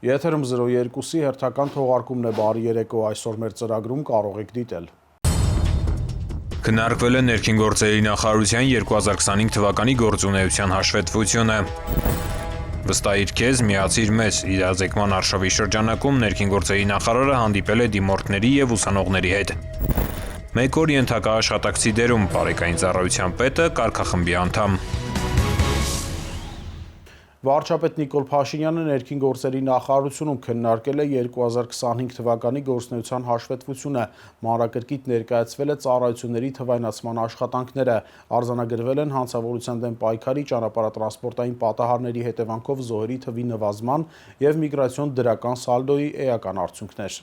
Եթերում 02-ի հերթական թողարկումն է բարի երեկո, այսօր մեր ծրագրում կարող եք դիտել։ Քննարկվել է ներքին գործերի նախարարության 2025 թվականի գործունեության հաշվետվությունը։ Վստահիր քեզ, միացիր մեզ, իրազեկման արշավի շրջանակում ներքին գործերի նախարարը հանդիպել է դիմորդների և ուսանողների հետ։ Մեկ օր ենթակա աշխատակցի դերում բարեկային ծառայության պետը կարգախմբի անդամ։ Վարչապետ Նիկոլ Փաշինյանը ներքին գործերի նախարարությունում քննարկել է 2025 թվականի գործունեության հաշվետվությունը, մանրակրկիտ ներկայացվել է ծառայությունների թվայնացման աշխատանքները, արձանագրվել են հանցավորության դեմ պայքարի, ճանապարհատրանսպորտային պատահարների հետևանքով զոհերի թվի նվազման և միգրացիոն դրական սալդոյի էական արդյունքներ։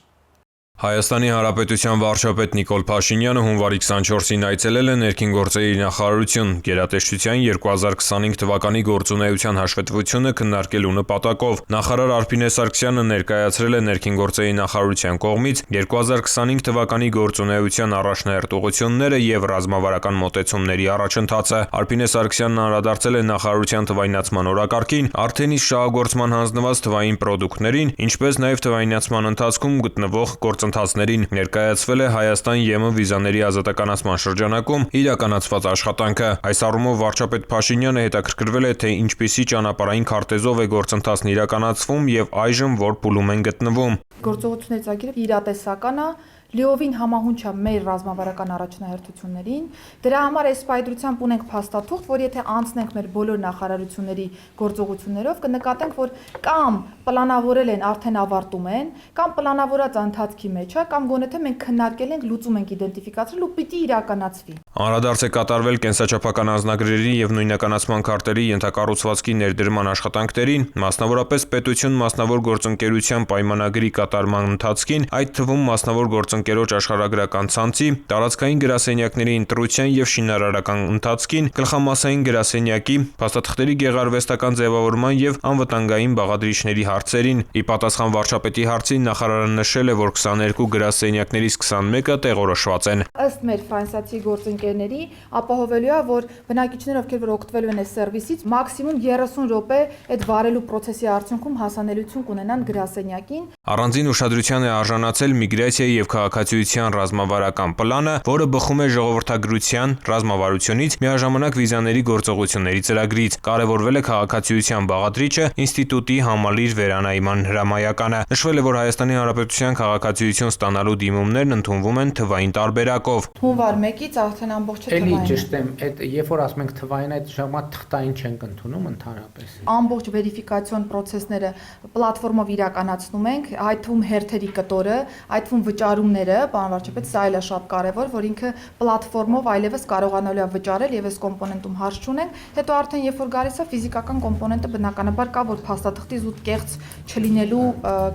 Հայաստանի Հանրապետության վարչապետ Նիկոլ Փաշինյանը հունվարի 24-ին այցելել է ներքին գործերի նախարարություն, գերատեսչության 2025 թվականի գործունեության հաշվետվությունը քննարկելու նպատակով։ Նախարար Արփինե Սարգսյանը ներկայացրել է ներքին գործերի նախարարության կողմից 2025 թվականի գործունեության առաջնահերթ ուղղությունները և ռազմավարական մոտեցումների առաջընթացը։ Արփինե Սարգսյանն անդրադարձել է նախարարության թվայնացման օրակարգին, արդեն իսկ շահագործման հանձնված թվային պրոդուկտներին, ինչպես նաև թվայնացման ընթացքում գտնվող գործընթացներին, ներկայացվել է Հայաստան-ԵՄ վիզաների ազատականացման շրջանակում իրականացված աշխատանքը։ Այս առումով վարչապետ Փաշինյանը հետաքրքրվել է, թե ինչպիսի ճանապարհային քարտեզով է գործընթացն իրականացվում և այժմ որ փուլում են գտնվում։ Գործողությունների ծրագիրը իրատեսական է, լիովին համահունչ է մեր ռազմավարական առաջնահերթություններին։ Դրա համար այս պայծրությամբ ունենք փաստաթուղթ, որ եթե անցնենք մեր բոլոր նախարարությունների գործողություններով, կնկատենք, որ կամ պլանավորել են, արդեն ավարտում են, կամ պլանավորած ընթացքի մեջ է, կամ գոնե թե մենք քննարկել ենք, լուծում ենք իդենտիֆիկացրել ու պիտի իրականացվի։ Անդրադարձ է կատարվել կենսաչափական անձնագրերի և նույնականացման քարտերի ենթակառուցվածքի ներդրման աշխատանքներին, մասնավորապես պետություն մասնավոր գործընկերության պայմանագրի կատարման ընթացքին, այդ թվում մասնավոր գործընկերոջ աշխարհագրական ցանցի, տարածքային գրասենյակների ընտրության և շինարարական ընթացքին, գլխամասային գրասենյակի, փաստաթղթերի գեղարվեստական ձևավորման և անվտանգային բաղադրիչների հարցերին։ Ի պատասխան վարչապետի հարցին նախարարը նշել է, որ 22 գրասենյակներից 21-ը տեղորոշված են։ Ըստ մեր ֆրանսիացի գործընկերների ապահովելու է, որ բնակիչները, ովքեր որ օգտվելու են այս սերվիսից, մաքսիմում 30 րոպե այդ վարելու process-ի արդյունքում հասանելիություն կունենան գրասենյակին։ Առանձին ուշադրության է արժանացել միգրացիայի և քաղաքացիության ռազմավարական պլանը, որը բխում է ժողովրդագրության, ռազմավարությունից, միաժամանակ վիզաների գործողությունների ծրագրից։ Կարևորվել է քաղաքացիության բաղադրիչը, ինստիտուտի համալիր վերանայման հրամայականը։ Նշվել է, որ Հայաստանի Հանրապետության քաղաքացիություն ստանալու դիմումներն ընդունվում են թվային տարբերակով։ Հունվար 1-ից արդեն ամբողջը թվային է։ Էլի ճիշտ եմ, այդ երբ որ ասում ենք թվային, այդ ժամանակ թղթային չենք ընդունում ընդհանրապես։ Ամբողջ վերիֆիկացիոն process-ները պլատֆորմով իրականացնում ենք, այդ թվում հերթերի կտորը, այդ թվում վճարումները, պարոն վարչապետ, սա էլ է շատ կարևոր, որ ինքը պլատֆորմով այլևս կարողանալու է վճարել եւ այս կոմպոնենտում հարց չունենք, հետո արդեն երբ որ գալիս է ֆիզիկական կոմպոնենտը բնականաբար կա, որ փաստաթղթի զուտ կեղծ չլինելու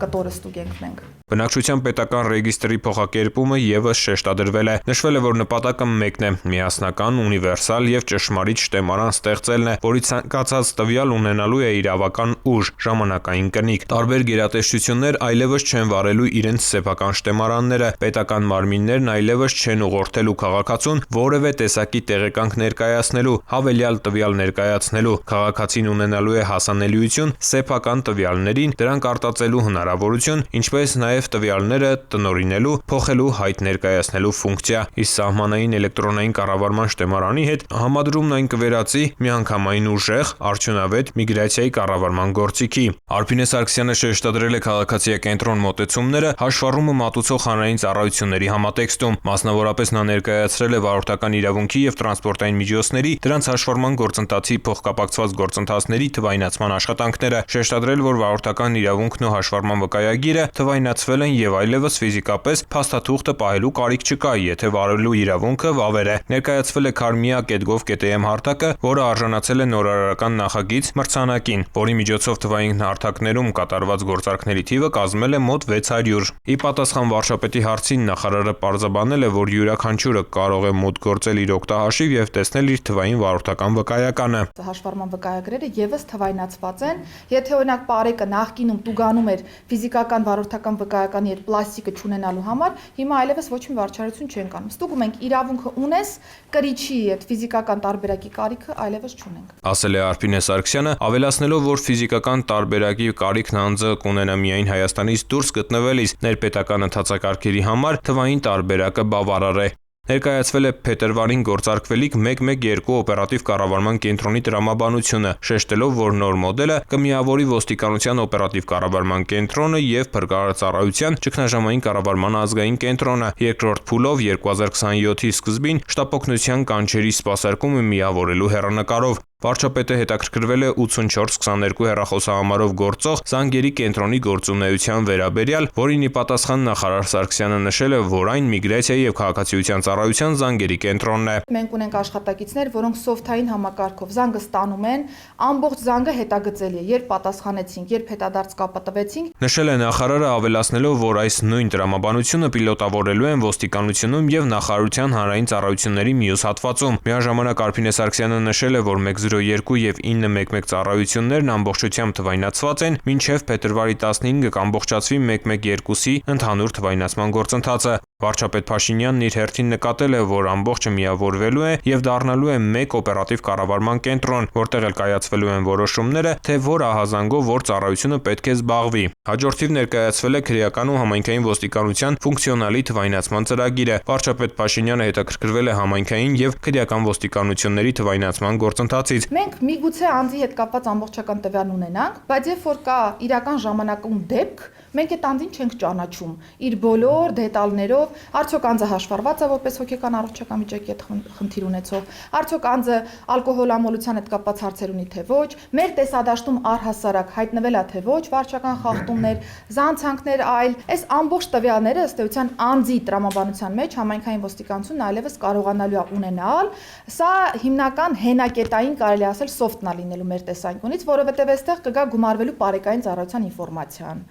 կտորը ստուգենք մենք։ Բնակչության պետական ռեգիստրի փոխակերպումը ևս շեշտադրվել է։ Նշվել է, որ նպատակը մեկն է՝ միասնական, ունիվերսալ և ճշմարիտ շտեմարան ստեղծելն է, որի ցանկացած տվյալ ունենալու է իրավական ուժ, ժամանակային կնիկ։ Տարբեր գերատեսչություններ այլևս չեն վարելու իրենց սեփական շտեմարանները, պետական մարմիններն այլևս չեն ուղղորդելու քաղաքացուն որևէ տեսակի տեղեկանք ներկայացնելու, հավելյալ տվյալ ներկայացնելու։ Քաղաքացին ունենալու է հասանելիություն սեփական տվյալներին, դրանք արտածելու հնարավորություն, ինչպես նաև տվյալները տնօրինելու, փոխելու, հայտ ներկայացնելու ֆունկցիա։ Իսկ սահմանային էլեկտրոնային կառավարման շտեմարանի հետ համադրումն այն կվերածի միանգամայն ուժեղ, արդյունավետ միգրացիայի կառավարման գործիքի։ Արփինե Սարգսյանը շեշտադրել է քաղաքացիակենտրոն մոտեցումները հաշվառումը մատուցող հանրային ծառայությունների համատեքստում։ Մասնավորապես նա ներկայացրել է վարորդական իրավունքի և տրանսպորտային միջոցների, դրանց հաշվառման գործընթացի փոխկապակցված գործընթացների թվայնացման աշխատանքները, շեշտադրել, որ վարորդական իրավունքն ու հաշվառման վկայագիրը թվայնացվել են և այլևս ֆիզիկապես փաստաթուղթը պահելու կարիք չկա, եթե վարելու իրավունքը վավեր է։ Ներկայացվել է karmia.gov.am հարթակը, որը արժանացել է նորարարական նախագիծ մրցանակին, որի միջոցով թվային հարթակներում կատարված գործարքների թիվը կազմել է մոտ 600։ Ի պատասխան վարչապետի հարցին նախարարը պարզաբանել է, որ յուրաքանչյուրը կարող է մոտ գործել իր օգտահաշիվ եւ տեսնել իր թվային վարորդական վկայականը։ Հաշվառման վկայագրերը եւս թվայնացված են։ Եթե օրինակ Պարեկը նախկինում տուգանում էր ֆիզիկական վարորդական վկայականի հետ պլաստիկը չունենալու համար, հիմա այլևս ոչ մի վարչարություն չեն կանում։ Ստուգում ենք իրավունքը ունես, կրիչի այդ ֆիզիկական տարբերակի կարիքը այլևս չունենք։ Ասել է Արփինե Սարգսյանը, ավելացնելով, որ ֆիզիկական տարբերակի կարիքն անձը կունենա միայն Հայաստանից դուրս գտնվելիս, ներպետական ընթացակարգերի համար թվային տարբերակը բավարար է։ Ներկայացվել է փետրվարին գործարկվելիք 112 օպերատիվ կառավարման կենտրոնի տրամաբանությունը, շեշտելով, որ նոր մոդելը կմիավորի ոստիկանության օպերատիվ կառավարման կենտրոնը եւ փրկարարծառայության ճգնաժամային կառավարման ազգային կենտրոնը, երկրորդ փուլով 2027-ի սկզբին շտապօգնության կանչերի սպասարկումը միավորելու հեռանկարով։ Վարչապետը հետաքրքրվել է 8422 հեռախոսահամարով գործող զանգերի կենտրոնի գործունեության վերաբերյալ, որին ի պատասխան նախարար Սարգսյանը նշել է, որ այն միգրացիայի եւ քաղաքացիության ծառայության զանգերի կենտրոնն է։ Մենք ունենք աշխատակիցներ, որոնք սոֆթային համակարգով զանգը ստանում են, ամբողջ զանգը հետագծելի է, երբ պատասխանեցինք, երբ հետադարձ կապը տվեցինք։ Նշել է նախարարը, ավելացնելով, որ այս նույն տրամաբանությունը պիլոտավորելու են ոստիկանությունում եւ նախարարության հանրային ծառայությունների մյուս հատվածում։ Միաժամանակ Արփինե Սարգսյանը նշել է, որ 102 եւ 911 ծառայություններն ամբողջությամբ թվայնացված են, մինչև փետրվարի 15-ը կամբողջացվի 112-ի ընդհանուր թվայնացման գործընթացը։ Վարչապետ Փաշինյանն իր հերթին նկատել է, որ ամբողջը միավորվելու է եւ դառնալու է մեկ օպերատիվ կառավարման կենտրոն, որտեղ էլ կայացվելու են որոշումները, թե որ ահազանգով որ ծառայությունը պետք է զբաղվի։ Հաջորդիվ ներկայացվել է քրեական ու համայնքային ոստիկանության ֆունկցիոնալի թվայնացման ծրագիրը։ Վարչապետ Փաշինյանը հետաքրքրվել է համայնքային եւ քրեական ոստիկանությունների թվայնացման գործընթացից։ Մենք միգուցե անձի հետ կապված ամբողջական տվյալ ունենանք, բայց երբ որ կա իրական ժամանակում դեպք, մենք այդ անձին չենք ճանաչում իր բոլոր դետալներով, արդյոք անձը հաշվառված է որպես հոգեկան առողջական վիճակի հետ խնդիր ունեցող, արդյոք անձը ալկոհոլամոլության հետ կապված հարցեր ունի թե ոչ, մեր տեսադաշտում առհասարակ հայտնվել է թե ոչ վարչական խախտումներ, զանցանքներ, այլ այս ամբողջ տվյալները ըստ էության անձի տրամաբանության մեջ համայնքային ոստիկանությունն այլևս կարողանալու է ունենալ։ Սա հիմնական հենակետային կարելի ասել սոֆթն է լինելու մեր տեսանկյունից, որովհետև այստեղ կգա գումարվելու բարեկային ծառայության ինֆորմացիան։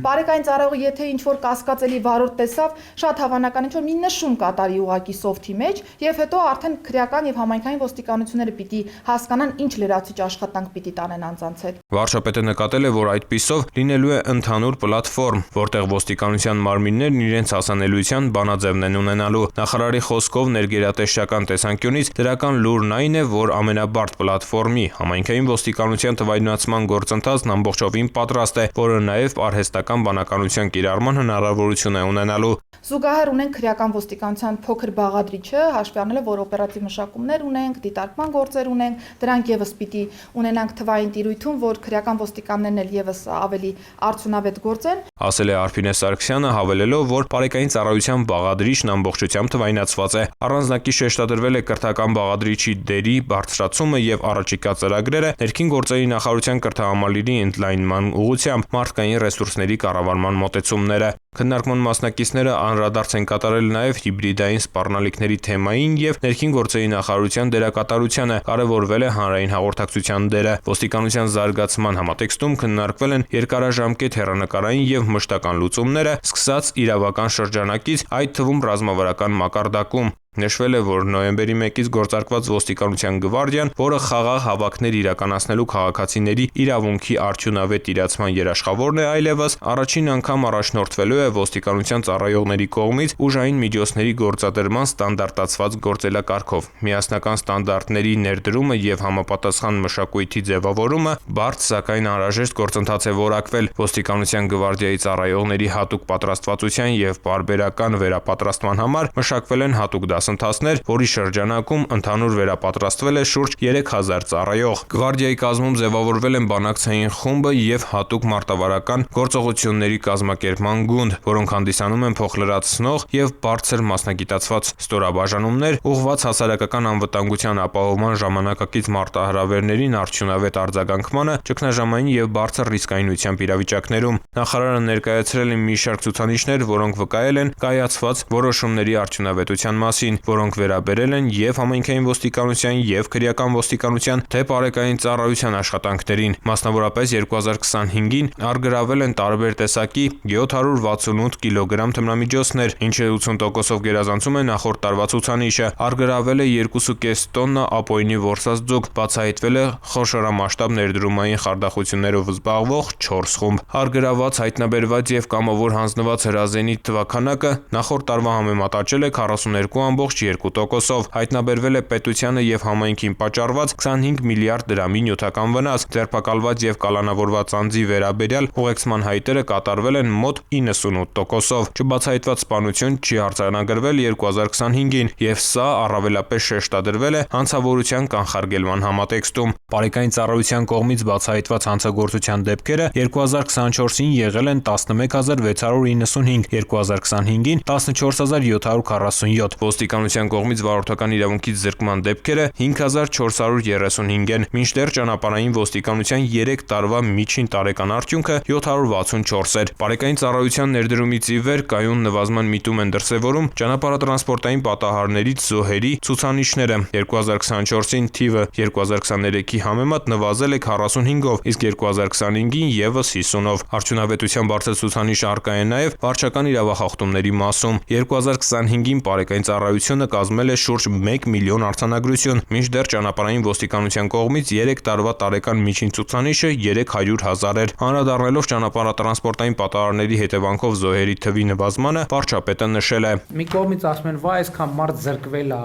Բարեկային ծառայողը եթե ինչ-որ կասկածելի վարորդ տեսավ, շատ հավանական ինչ-որ մի նշում կատարի ուղակի սոֆթի մեջ եւ հետո արդեն քրեական եւ համայնքային ոստիկանությունները պիտի հասկանան ինչ լրացուցիչ աշխատանք պիտի տանեն անձանց հետ։ Վարչապետը նկատել է, որ այդպիսով լինելու է ընդհանուր պլատֆորմ, որտեղ ոստիկանության մարմիններն իրենց հասանելիության բանաձևն են ունենալու։ Նախարարի խոսքով ներգերատեսչական տեսանկյունից դրական լուրն այն է, որ ամենաբարդ պլատֆորմի համայնքային ոստիկանության թվայնացման գործընթացն ամբողջովին պատրաստ է, որը նաեւ արհեստական բանականության կիրառման հնարավորություն է ունենալու։ Զուգահեռ ունենք քրեական ոստիկանության փոքր բաղադրիչը, հաշվի առնելով, որ օպերատիվ մշակումներ ունենք, դիտարկման գործեր ունենք, դրանք եւս պիտի ունենանք թվային տիրույթում, որ քրեական ոստիկաններն էլ եւս ավելի արդյունավետ գործեն։ Ասել է Արփինե Սարգսյանը, հավելելով, որ բարեկային ծառայության բաղադրիչն ամբողջությամբ թվայնացված է։ Առանձնակի շեշտադրվել է կրթական բաղադրիչի դերի բարձրացումը եւ առաջիկա ծրագրերը ներքին գործերի նախարարության կրթահամալիրի ընդլայնման ուղղությամբ մարդկային ռեսուրսների կառավարման մոտեցումները։ Քննարկման մասնակիցները անդրադարձ են կատարել նաև հիբրիդային սպառնալիքների թեմային եւ ներքին գործերի նախարարության դերակատարությանը, կարևորվել է հանրային հաղորդակցության դերը։ Ոստիկանության զարգացման համատեքստում քննարկվել են երկարաժամկետ հեռանկարային եւ մշտական լուծումները, սկսած իրավական շրջանակից, այդ թվում ռազմավարական մակարդակում։ Նշվել է, որ նոյեմբերի 1-ից գործարկված ոստիկանության գվարդիան, որը խաղաղ հավաքներ իրականացնելու քաղաքացիների իրավունքի արդյունավետ իրացման երաշխավորն է այլևս, առաջին անգամ առաջնորդվելու է ոստիկանության ծառայողների կողմից ուժային միջոցների գործադրման ստանդարտացված գործելակարգով։ Միասնական ստանդարտների ներդրումը եւ համապատասխան մշակույթի ձևավորումը բարդ, սակայն անհրաժեշտ գործընթաց է որակվել։ Ոստիկանության գվարդիայի ծառայողների հատուկ պատրաստվածության եւ պարբերական վերապատրաստման համար մշակվել են հատուկ դասընթացներ, որի շրջանակում ընդհանուր վերապատրաստվել է շուրջ 3000 ծառայող։ Գվարդիայի կազմում ձևավորվել են բանակցային խումբը եւ հատուկ մարտավարական գործողությունների կազմակերպման գունդ, որոնք հանդիսանում են փոխլրացնող եւ բարձր մասնագիտացված ստորաբաժանումներ, ուղղված հասարակական անվտանգության ապահովման ժամանակակից մարտահրավերներին արդյունավետ արձագանքմանը ճգնաժամային եւ բարձր ռիսկայնությամբ իրավիճակներում։ Նախարարը ներկայացրել է մի շարք ցուցանիշներ, որոնք վկայել են կայացված որոշումների արդյունավետության մասին։ մասին, որոնք վերաբերել են եւ համայնքային ոստիկանության եւ քրեական ոստիկանության, թե բարեկային ծառայության աշխատանքներին։ Մասնավորապես 2025-ին արգրավել են տարբեր տեսակի 768 կիլոգրամ թմրամիջոցներ, ինչը 80%-ով գերազանցում է նախորդ տարվա ցուցանիշը։ Արգրավել է 2.5 տոննա ապօրինի որսած ձուկ, բացահայտվել է խոշորամասշտաբ ներդրումային խարդախություններով զբաղվող 4 խումբ։ Արգրաված, հայտնաբերված եւ կամավոր հանձնված հրազենի թվաքանակը նախորդ տարվա համեմատ աճել է 42.2%-ով։ Հայտնաբերվել է պետությանը եւ համայնքին պատճառված 25 միլիարդ դրամի նյութական վնաս։ Ձերբակալված եւ կալանավորված անձի վերաբերյալ ուղեկցման հայտերը կատարվել են մոտ 98%-ով։ Չբացահայտված սպանություն չի արձանագրվել 2025-ին եւ սա առավելապես շեշտադրվել է հանցավորության կանխարգելման համատեքստում։ Բարեկային ծառայության կողմից բացահայտված հանցագործության դեպքերը 2024-ին եղել են 11695, 2025-ին 14747, ոստիկանության կողմից վարորդական իրավունքից զրկման դեպքերը 5435 են, մինչդեռ ճանապարհային ոստիկանության 3 տարվա միջին տարեկան արդյունքը 764 էր։ Բարեկային ծառայության ներդրումից ի վեր կայուն նվազման միտում են դրսևորում ճանապարհատրանսպորտային պատահարներից զոհերի ցուցանիշները։ 2024-ին թիվը 2023-ի համեմատ նվազել է 45-ով, իսկ 2025-ին եւս 50-ով։ Արդյունավետության բարձր ցուցանիշ արկա է նաեւ վարչական իրավախախտումների մասում։ 2025-ին բարեկային ծառայությունը կազմել է շուրջ 1 միլիոն արձանագրություն, մինչդեռ ճանապարհային ոստիկանության կողմից 3 տարվա տարեկան միջին ցուցանիշը 300,000 էր։ Անդրադառնալով ճանապարհատրանսպորտային պատահարների հետևանքով զոհերի թվի նվազմանը, վարչապետը նշել է. Մի կողմից ասում են, վայ, այսքան մարդ զրկվել է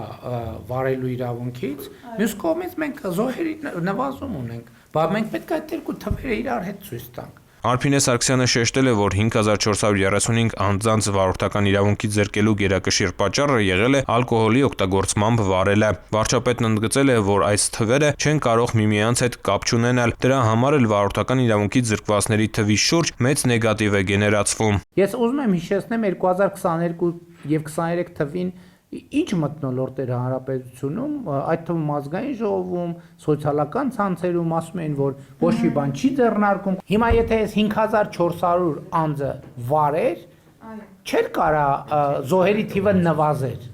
վարելու իրավունքից, մյուս կողմից մենք զոհերի նվազում ունենք, բայց մենք պետք է այդ երկու թվերը իրար հետ ցույց տանք։ Արփինե Սարգսյանը շեշտել է, որ 5435 անձանց վարորդական իրավունքից զրկելու գերակշիռ պատճառը եղել է ալկոհոլի օգտագործմամբ վարելը։ Վարչապետն ընդգծել է, որ այս թվերը չեն կարող միմյանց հետ կապ չունենալ, դրա համար էլ վարորդական իրավունքից զրկվածների թվի շուրջ մեծ նեգատիվ է գեներացվում։ Ես ուզում եմ հիշեցնեմ 2022 եւ 23 թվին ինչ մթնոլորտ էր հանրապետությունում, այդ թվում ազգային ժողովում, սոցիալական ցանցերում ասում էին, որ ոչ մի բան չի ձեռնարկում։ Հիմա եթե այս 5400 անձը վարեր, չէր կարա զոհերի թիվը նվազեր։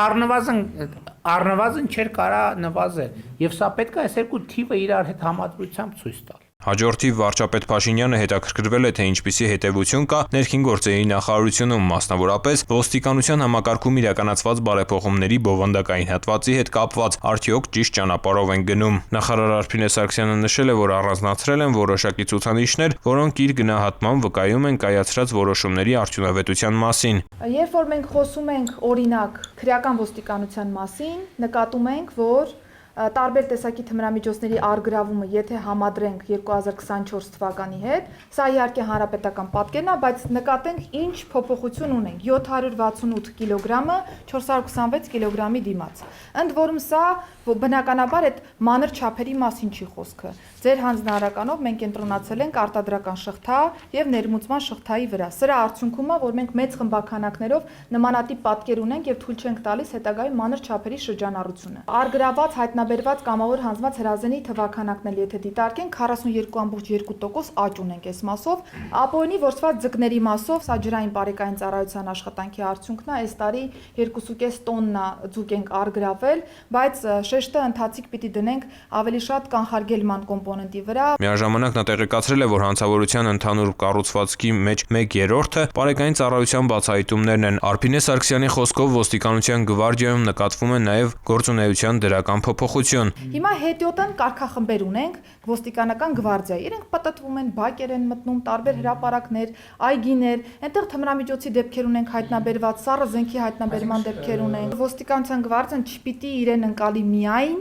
Առնվազն չէր կարա նվազել։ Եվ սա պետք է այս երկու թիվը իրար հետ համադրությամբ ցույց տալ։ Հաջորդիվ վարչապետ Փաշինյանը հետաքրքրվել է, թե ինչպիսի հետևություն կա ներքին գործերի նախարարությունում, մասնավորապես ոստիկանության համակարգում իրականացված բարեփոխումների բովանդակային հատվածի հետ կապված, արդյոք ճիշտ ճանապարհով են գնում։ Նախարար Արփինե Սարգսյանը նշել է, որ առանձնացրել են որոշակի ցուցանիշներ, որոնք իր գնահատմամբ վկայում են կայացրած որոշումների արդյունավետության մասին։ Երբ որ մենք խոսում ենք օրինակ քրեական ոստիկանության մասին, նկատում ենք, որ տարբեր տեսակի թմրամիջոցների արգրավումը, եթե համադրենք 2024 թվականի հետ, սա իհարկե հանրապետական պատկերն է, բայց նկատենք ինչ փոփոխություն ունենք 768 կիլոգրամը 426 կիլոգրամի դիմաց։ Ընդ որում սա բնականաբար այդ մանր չափերի մասին չի խոսքը։ Ձեր հանձնարարականով մենք կենտրոնացել ենք արտադրական շղթա եւ ներմուծման շղթայի վրա։ Սրա արդյունքում է, որ մենք մեծ խմբականակներով նմանատիպ պատկեր ունենք եւ թույլ չենք տալիս հետագայում մանր չափերի շրջանառությունը։ Արգրաված հայտնաբերված կամավոր հանձնված հրազենի թվաքանակն էլ եթե դիտարկենք 42.2% աճ ունենք այս մասով, ապօրինի որսված ձկների մասով, սա ջրային բարեկային ծառայության աշխատանքի արդյունքն է, այս տարի 2.5 տոննա ձուկ ենք արգրավել, բայց շեշտը ընթացիկ պիտի դնենք ավելի շատ կանխարգելման կոմպոնենտի վրա։ Միաժամանակ նա տեղեկացրել է, որ հանցավորության ընդհանուր կառուցվածքի մեջ 1/3-ը բարեկային ծառայության բացահայտումներն են։ Արփինե Սարգսյանի խոսքով ոստիկանության գվարդիայում նկատվում է նաև գործունեության դրական փոփոխություն։ Հիմա հետիոտն կարգախմբեր ունենք ոստիկանական գվարդիայի։ Իրենք պատտվում են, բակեր են մտնում, տարբեր հրապարակներ, այգիներ, այնտեղ թմրամիջոցի դեպքեր ունենք հայտնաբերված, սառը զենքի հայտնաբերման դեպքեր ունենք։ Ոստիկանության գվարդիան չպիտի իրեն ընկալի միայն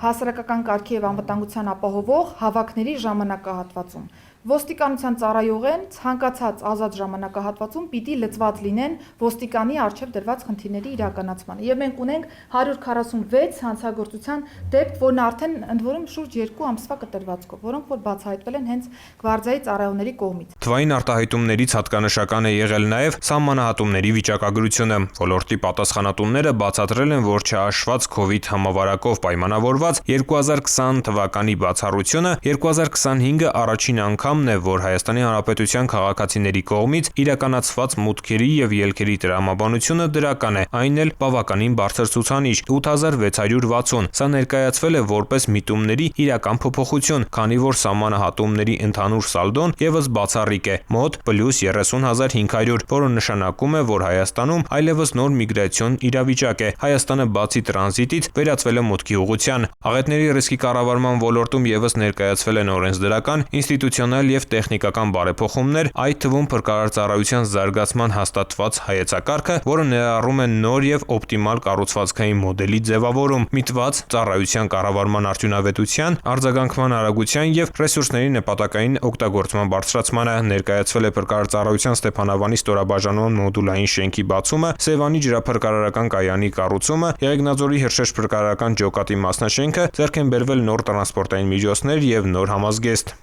հասարակական կարգի եւ անվտանգության ապահովող հավաքների ժամանակահատվածում։ Ոստիկանության ծառայողեն ցանկացած ազատ ժամանակահատվածում պիտի լծված լինեն ոստիկանի արչև դրված խնդիրների իրականացմանը։ Եվ մենք ունենք 146 հանցագործության դեպք, որն արդեն ընդ որում շուրջ 2 ամսվա կտրվածքով, որոնք որ բացահայտվել են հենց գվարդիայի ծառայողների կողմից։ Թվային արտահայտումներից հատկանշական է եղել նաև սահմանահատումների վիճակագրությունը։ Ոլորտի պատասխանատուները բացատրել են, որ չհաշված COVID համավարակով պայմանավորված 2020 թվականի բացառությունը 2025-ը առաջին անգամ անդամն է, որ Հայաստանի Հանրապետության քաղաքացիների կողմից իրականացված մուտքերի եւ ելքերի տրամաբանությունը դրական է, այն էլ բավականին բարձր ցուցանիշ՝ 8660։ Սա ներկայացվել է որպես միտումների իրական փոփոխություն, քանի որ սահմանահատումների ընդհանուր սալդոն եւս բացառիկ է՝ մոտ +30,500, որը նշանակում է, որ Հայաստանում այլևս նոր միգրացիոն իրավիճակ է։ Հայաստանը բացի տրանզիտից վերածվել է մուտքի ուղղության։ Աղետների ռիսկի կառավարման ոլորտում եւս ներկայացվել են օրենսդրական, ինստիտուցիոնալ եւ տեխնիկական բարեփոխումներ, այդ թվում փրկարար ծառայության զարգացման հաստատված հայեցակարգը, որը ներառում է նոր եւ օպտիմալ կառուցվածքային մոդելի ձևավորում, միտված ծառայության կառավարման արդյունավետության, արձագանքման արագության եւ ռեսուրսների նպատակային օգտագործման բարձրացմանը։ Ներկայացվել է փրկարար ծառայության Ստեփանավանի ստորաբաժանման մոդուլային շենքի բացումը, Սևանի ջրափրկարարական կայանի կառուցումը, Եղեգնաձորի Հրշեջ փրկարարական ջոկատի մասնաշենքը, ձեռք են բերվել նոր տրանսպորտային միջոցներ եւ նոր համազգեստ։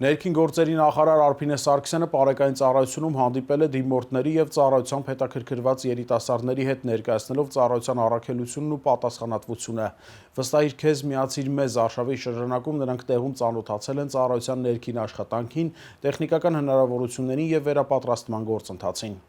Ներքին գործերի նախարար Արփինե Սարգսյանը պարեկային ծառայությունում հանդիպել է դիմորդների եւ ծառայությամբ հետաքրքրված երիտասարդների հետ, ներկայացնելով ծառայության առաքելությունն ու պատասխանատվությունը։ Վստահիր քեզ, միացիր մեզ արշավի շրջանակում նրանք տեղում ծանոթացել են ծառայության ներքին աշխատանքին, տեխնիկական հնարավորություններին եւ վերապատրաստման գործընթացին։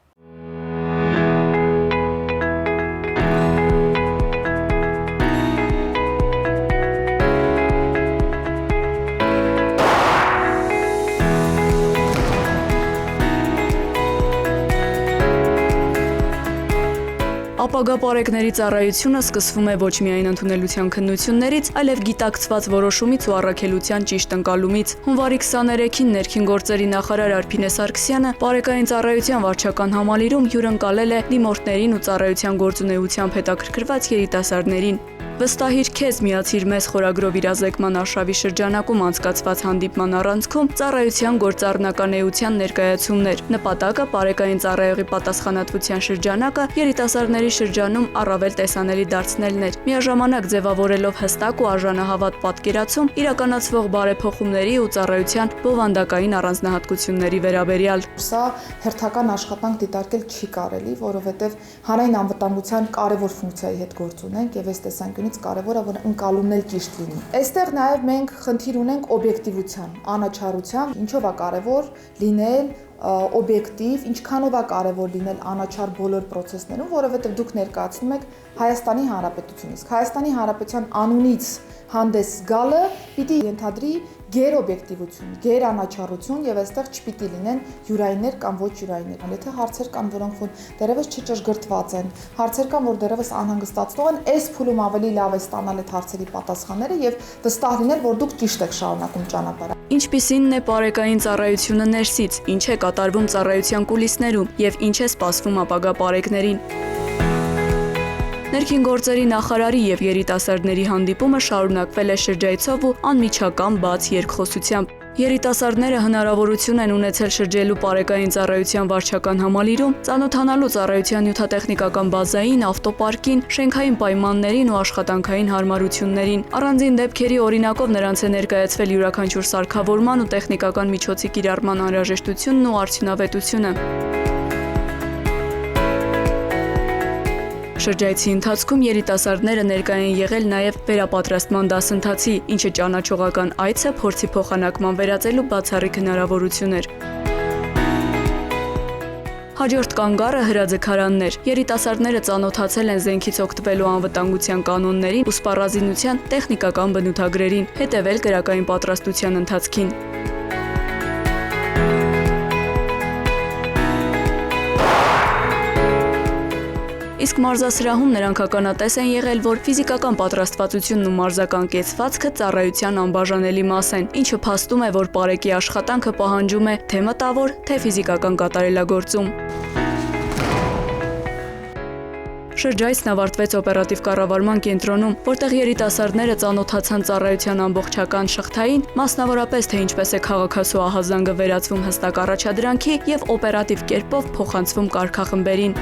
Ապագա պարեկների ծառայությունը սկսվում է ոչ միայն ընդունելության քննություններից, այլև գիտակցված որոշումից ու առաքելության ճիշտ ընկալումից։ Հունվարի 23-ին ներքին գործերի նախարար Արփինե Սարգսյանը պարեկային ծառայության վարչական համալիրում հյուրընկալել է դիմորդներին ու ծառայության գործունեությամբ հետաքրքրված երիտասարդներին։ Վստահիր քեզ, միացիր մեզ խորագրով իրազեկման արշավի շրջանակում անցկացված հանդիպման առանցքում ծառայության գործառնական էության ներկայացումներ։ Նպատակը պարեկային ծառայողի պատասխանատվության շրջանակը երիտասարդների շրջանում առավել տեսանելի դարձնելն էր, միաժամանակ ձևավորելով հստակ ու արժանահավատ պատկերացում իրականացվող բարեփոխումների ու ծառայության բովանդակային առանձնահատկությունների վերաբերյալ։ Սա հերթական աշխատանք դիտարկել չի կարելի, որովհետև հանրային անվտանգության կարևոր ֆունկցիայի հետ գործ ունենք եւ այս տեսանկյունից կարևոր է, որ ընկալումն էլ ճիշտ լինի։ Այստեղ նաև մենք խնդիր ունենք օբյեկտիվության, անաչառության, ինչով է կարևոր լինել օբյեկտիվ, ինչքանով է կարևոր լինել անաչառ բոլոր process-ներում, որովհետև դուք ներկայացնում եք Հայաստանի Հանրապետությունից։ Հայաստանի Հանրապետության անունից հանդես գալը պիտի ենթադրի գերօբյեկտիվություն, գերանաչառություն եւ այստեղ չպիտի լինեն յուրայիններ կամ ոչ յուրայիններ։ Եթե հարցեր կան, որոնք որ դեռևս չճշգրտված են, հարցեր կան, որ դեռևս անհանգստացնող են, այս փուլում ավելի լավ է ստանալ այդ հարցերի պատասխանները եւ վստահ լինել, որ դուք ճիշտ եք շարունակում ճանապարհը։ Ինչպիսին է պարեկային ծառայությունը ներսից, ինչ է կատարվում ծառայության կուլիսներում եւ ինչ է սպասվում ապագա պարեկներին։ Ներքին գործերի նախարարի եւ երիտասարդների հանդիպումը շարունակվել է շրջայցով ու անմիջական բաց երկխոսությամբ։ Երիտասարդները հնարավորություն են ունեցել շրջելու պարեկային ծառայության վարչական համալիրում, ծանոթանալու ծառայության նյութատեխնիկական բազային, ավտոպարկին, շենքային պայմաններին ու աշխատանքային հարմարություններին։ Առանձին դեպքերի օրինակով նրանց է ներկայացվել յուրաքանչյուր սարքավորման ու տեխնիկական միջոցի կիրառման անհրաժեշտությունն ու արդյունավետությունը։ Շրջայցի ընթացքում երիտասարդները ներկայ են եղել նաև վերապատրաստման դասընթացի, ինչը ճանաչողական այց է փորձի փոխանակման վերածելու բացառիկ հնարավորություններ։ Հաջորդ կանգառը հրաձգարաններ։ Երիտասարդները ծանոթացել են զենքից օգտվելու անվտանգության կանոններին ու սպառազինության տեխնիկական բնութագրերին, հետևել կրակային պատրաստության ընթացքին։ Իսկ մարզասրահում նրանք ականատես են եղել, որ ֆիզիկական պատրաստվածությունն ու մարզական կեցվածքը ծառայության անբաժանելի մաս են, ինչը փաստում է, որ պարեկի աշխատանքը պահանջում է թե մտավոր, թե ֆիզիկական կատարելագործում։ Շրջայցն ավարտվեց օպերատիվ կառավարման կենտրոնում, որտեղ երիտասարդները ծանոթացան ծառայության ամբողջական շղթային, մասնավորապես թե ինչպես է քաղաքացու ահազանգը վերածվում հստակ առաջադրանքի եւ օպերատիվ կերպով փոխանցվում կարգախմբերին։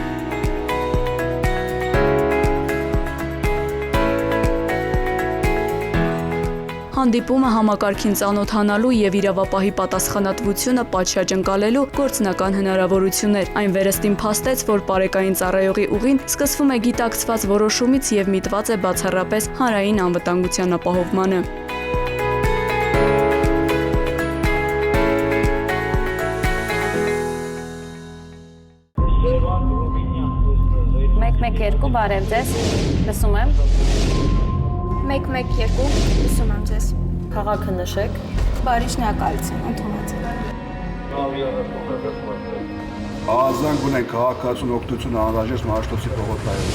Հանդիպումը համակարգին ծանոթանալու եւ իրավապահի պատասխանատվությունը պատշաճ ընկալելու գործնական հնարավորություն էր։ Այն վերստին փաստեց, որ պարեկային ծառայողի ուղին սկսվում է գիտակցված որոշումից եւ միտված է բացառապես հանրային անվտանգության ապահովմանը։ բարև ձեզ, լսում եմ։ 112 լսում եմ ձեզ։ Քաղաքը նշեք։ Բարի շնորհակալություն, ընդունած։ Ազանգ ունենք քաղաքացուն օգնություն անհրաժեշտ Մաշտոցի փողոցայում։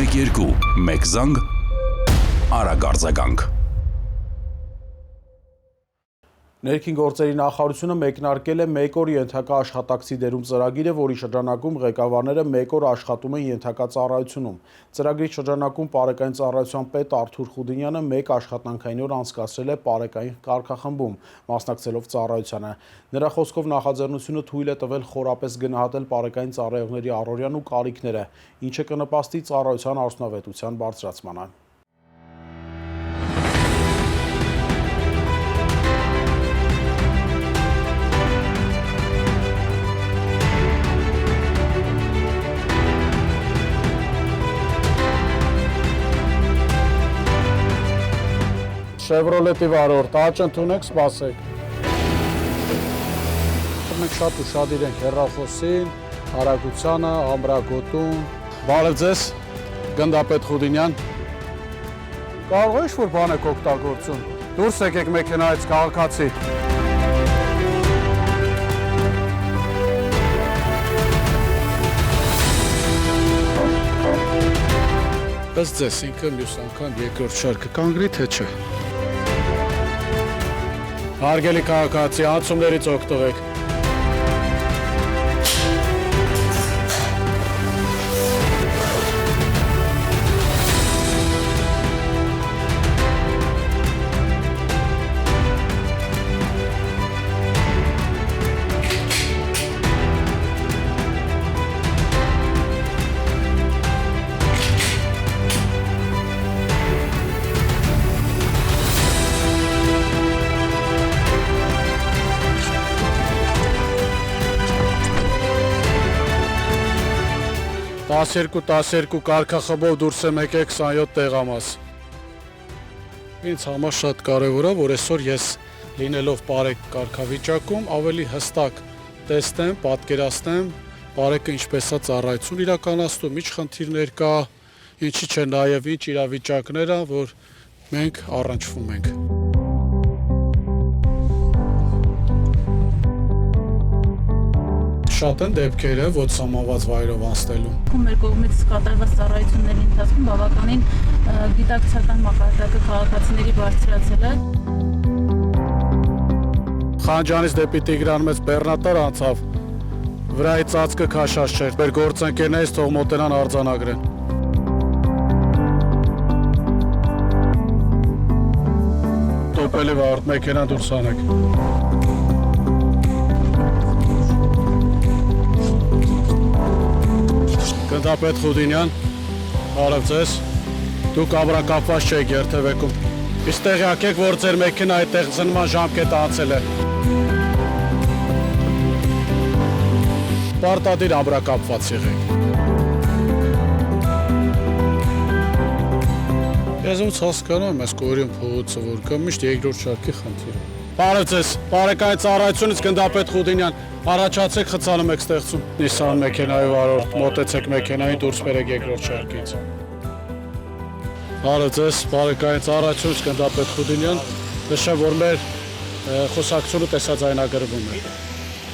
112 մեկ զանգ արագ արձագանք։ Ներքին գործերի նախարարությունը մեկնարկել է 1 օր ենթակա աշխատակցի դերում ծրագիրը, որի շրջանակում ղեկավարները 1 օր աշխատում են ենթակա ծառայությունում։ Ծրագրի շրջանակում Պարեկային ծառայության պետ Արթուր Խուդինյանը 1 աշխատանքային օր անցկացրել է Պարեկային կարգախմբում, մասնակցելով ծառայությանը։ Նրա խոսքով նախաձեռնությունը թույլ է տվել խորապես գնահատել Պարեկային ծառայողների առօրյան ու կարիքները, ինչը կնպաստի ծառայության արդյունավետության բարձրացմանը։ Շևրոլետի վարորդ, աճ ընդունեք, սպասեք։ Մենք շատ ուշադիր ենք հեռախոսին, արագությանը, ամրագոտուն։ Բարև ձեզ, գնդապետ Խուդինյան։ Կարող է ինչ-որ բան եք օգտագործում։ Դուրս եկեք մեքենայից, քաղաքացի։ Ըստ ձեզ ինքը մյուս անգամ երկրորդ շարքը կանգրի, թե չէ։ Հարգելի քաղաքացի, անցումներից օգտվեք։ Տասերկու կարգախմբով դուրս եմ եկել 27 տեղամաս։ Ինձ համար շատ կարևոր է, որ այսօր ես լինելով Պարեկ կարգավիճակում ավելի հստակ տեսնեմ, պատկերացնեմ Պարեկը ինչպես է ծառայություն իրականացնում, ինչ խնդիրներ կա, ինչի չէ նաև ինչ իրավիճակներ են, որ մենք առնչվում ենք։ Շատ են դեպքերը ոչսամաված վայրով անցնելու։ Մեր կողմից կատարված ծառայությունների ընթացքում բավականին գիտակցական մակարդակը քաղաքացիների բարձրացել է։ Խանջանից դեպի Տիգրան մեծ բեռնատար անցավ, վրայի ծածկը քաշած չէր, մեր գործընկերներից թող մոտենան արձանագրեն։ Տոպելի վարդ, մեքենան դուրս անեք։ Գնդապետ Խուդինյան, բարև ձեզ, դուք ամրակապված չեք երթևեկում, իսկ տեղյակ եք, որ ձեր մեքենա այդտեղ զնման ժամկետը անցել է։ Պարտադիր ամրակապված եղեք։ Ես ոնց հասկանում եմ այս Կորյուն փողոցը, որ կա միշտ երկրորդ շարքի խնդիր։ Բարև ձեզ, Պարեկային ծառայությունից գնդապետ Խուդինյան, առաջացեք խցանում եք ստեղծում։ Նիսան մեքենայի վարորդ, մոտեցեք մեքենային, դուրս բերեք երկրորդ շարքից։ Բարև ձեզ, Պարեկային ծառայությունից գնդապետ Խուդինյան, նշեմ, որ մեր խոսակցությունը տեսաձայնագրվում է։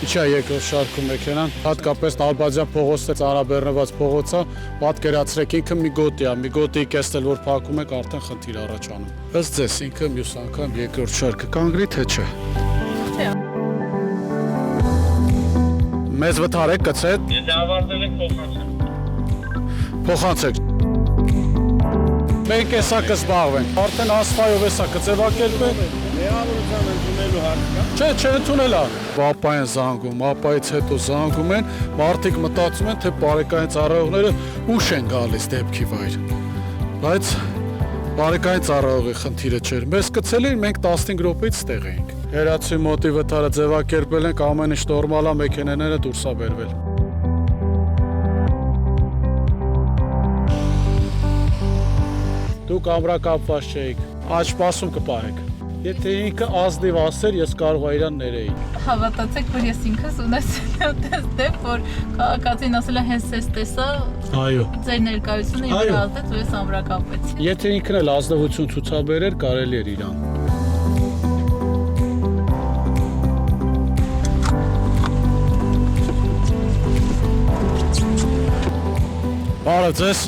Ինչի է երկրորդ շարքում մեքենան, հատկապես Նալբանդյան փողոցը ծանրաբեռնված փողոց է, պատկերացրեք ինքը մի գոտի է, մի գոտի կեսնել որ փակում եք արդեն խնդիր առաջանում։ Ըստ ձեզ ինքը մյուս անգամ երկրորդ շարքը կանգրի թե չէ։ Չէ։ Մեզ վթարեք կցեք։ Եթե ավարտել եք փոխանցեք։ Փոխանցեք։ Մենք էսա կզբաղվենք։ Արդեն ասֆայով էսա կձևակերպել։ Մեղավորության ընդունելու հարց կա։ Չէ, ընդունել է։ Ապա են զանգում, ապայից հետո զանգում են, մարդիկ մտածում են, թե Պարեկային ծառայողները ուշ են գալիս դեպքի վայր։ Բայց Պարեկային ծառայողի խնդիրը չէր։ Մեզ կցել էին, մենք 15 րոպեից տեղ էինք։ Հերացի մոտի վթարը ձևակերպել ենք, ամեն ինչ նորմալ է, մեքենաները դուրս է բերվել։ Դուք ամրակապված չէիք, աջ սպասում կպահեք։ Եթե ինքը ազնիվ ասեր, ես կարող եմ իրան ներեի։ Հավատացեք, որ ես ինքս ունեցել եմ տեստեփ, որ քաղաքացին ասել է հենց էս տեսա։ Այո։ Ձեր ներկայությունը ինձ ազդեց, որ ես ամրակապեցի։ Եթե ինքն էլ ազնվություն ցուցաբերեր, կարելի էր իրան։ Բարև ձեզ։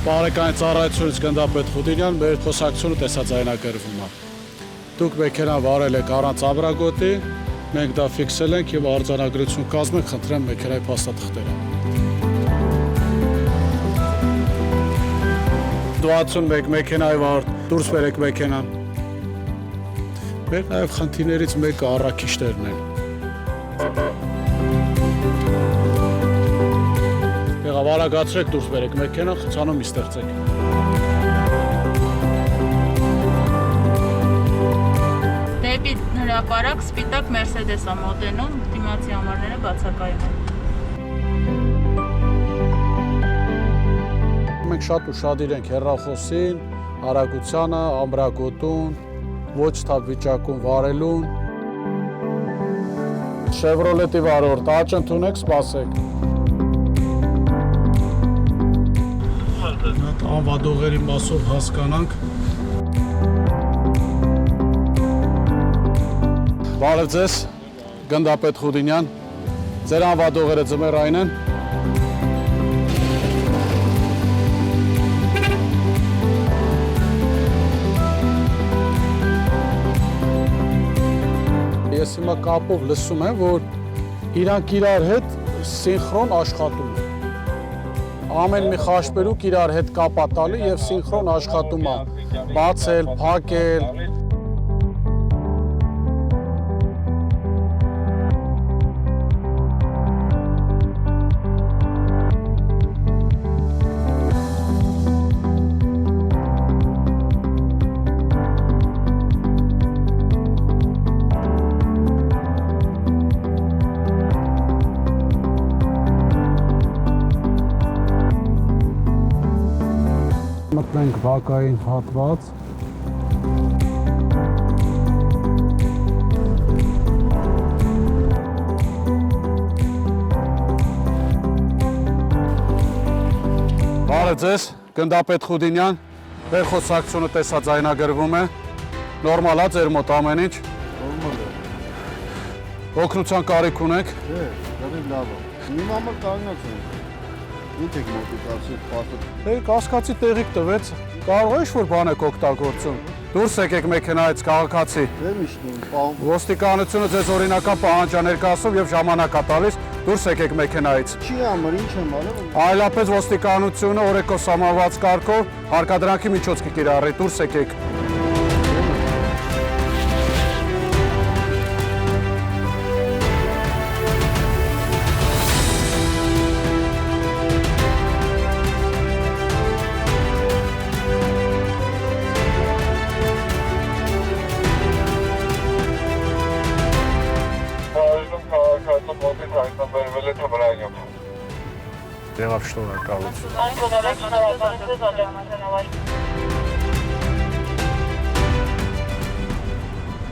Բարեկային ծառայությունից գնդապետ Խուդինյան, մեր խոսակցությունը տեսաձայնագրվում է։ Դուք մեքենան վարել եք առանց ամրագոտի, մենք դա ֆիքսել ենք եւ արձանագրություն կազմենք, խնդրեմ մեքենայի փաստաթղթերը։ 61 մեքենայի վար, դուրս բերեք մեքենան։ Մեր նաեւ խնդիրներից մեկը առաքիչներն են։ Վարագացրեք, դուրս բերեք մեքենան, խցանում մի ստեղծեք։ Դեպի հրապարակ սպիտակ Mercedes է մոտենում, դիմացի համարները բացակայում են։ Մենք շատ ուշադիր ենք հեռախոսին, արագությանը, ամրագոտուն, ոչ թափ վիճակում վարելուն։ Chevrolet-ի վարորդ, աճ ընդունեք, սպասեք։ Անվադողերի մասով հասկանանք։ Բարև ձեզ, գնդապետ Խուդինյան, ձեր անվադողերը ձմեռային են։ Ես հիմա կապով լսում եմ, որ իրանք իրար հետ սինխրոն աշխատում են։ Ամեն մի խաշպերուկ իրար հետ կապա տալի եւ սինխրոն աշխատում է, բացել, փակել։ Մտնենք բակային հատված։ Բարև ձեզ, գնդապետ Խուդինյան, մեր խոսակցությունը տեսաձայնագրվում է։ Նորմալ է ձեր մոտ ամեն ինչ։ Նորմալ է։ Օգնության կարիք ունեք։ Չէ, դա լավ է։ Իմ համար կանգնած եմ։ Ինչ եք մոտիկացի պատը։ Դե կասկածի տեղիք տվեց, կարող է ինչ-որ բան եք օգտագործում։ Դուրս եկեք մեքենայից քաղաքացի։ Դե միշտ պահում։ Ոստիկանությունը ձեզ օրինական պահանջ է ներկայացնում եւ ժամանակ է տալիս, դուրս եկեք մեքենայից։ Չի համար, ինչ եմ արել։ Այլապես ոստիկանությունը օրենքով սահմանված կարգով հարկադրանքի միջոց կկիրառի, դուրս եկեք։ Եղավ շնորհակալություն։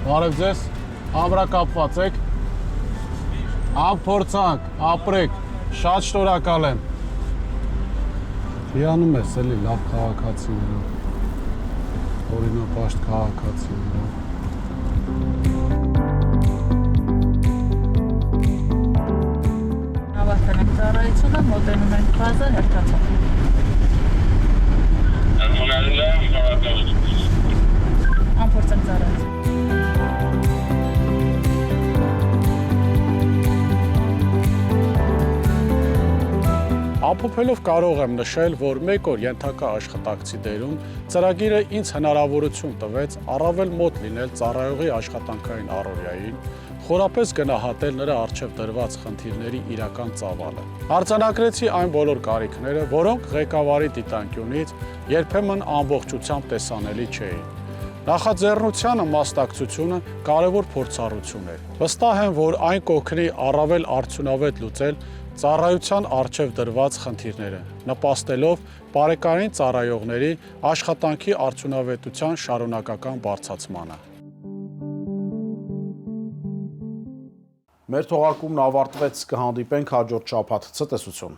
Բարև ձեզ, ամրակապված եք, ամփորձանք, ապրեք, շատ շնորհակալ եմ։ Հիանում ես էլի լավ քաղաքացիներով, օրինապաշտ քաղաքացիներով։ Ծառայությունը մոտենում ենք բազա հերթացող։ Ամփորձենք ծառայություն։ Ամփոփելով կարող եմ նշել, որ մեկ օր ենթակա աշխատակցի դերում ծրագիրը ինձ հնարավորություն տվեց առավել մոտ լինել ծառայողի աշխատանքային առօրյային, խորապես գնահատել նրա առջև դրված խնդիրների իրական ծավալը։ Արձանագրեցի այն բոլոր կարիքները, որոնք ղեկավարի դիտանկյունից երբեմն ամբողջությամբ տեսանելի չէին։ Նախաձեռնությանը մասնակցությունը կարևոր փորձառություն էր։ Վստահ եմ, որ այն կօգնի առավել արդյունավետ լուծել ծառայության առջև դրված խնդիրները, նպաստելով բարեկային ծառայողների աշխատանքի արդյունավետության շարունակական բարձրացմանը։ Մեր թողարկումն ավարտվեց, կհանդիպենք հաջորդ շաբաթ։ Ցտեսություն։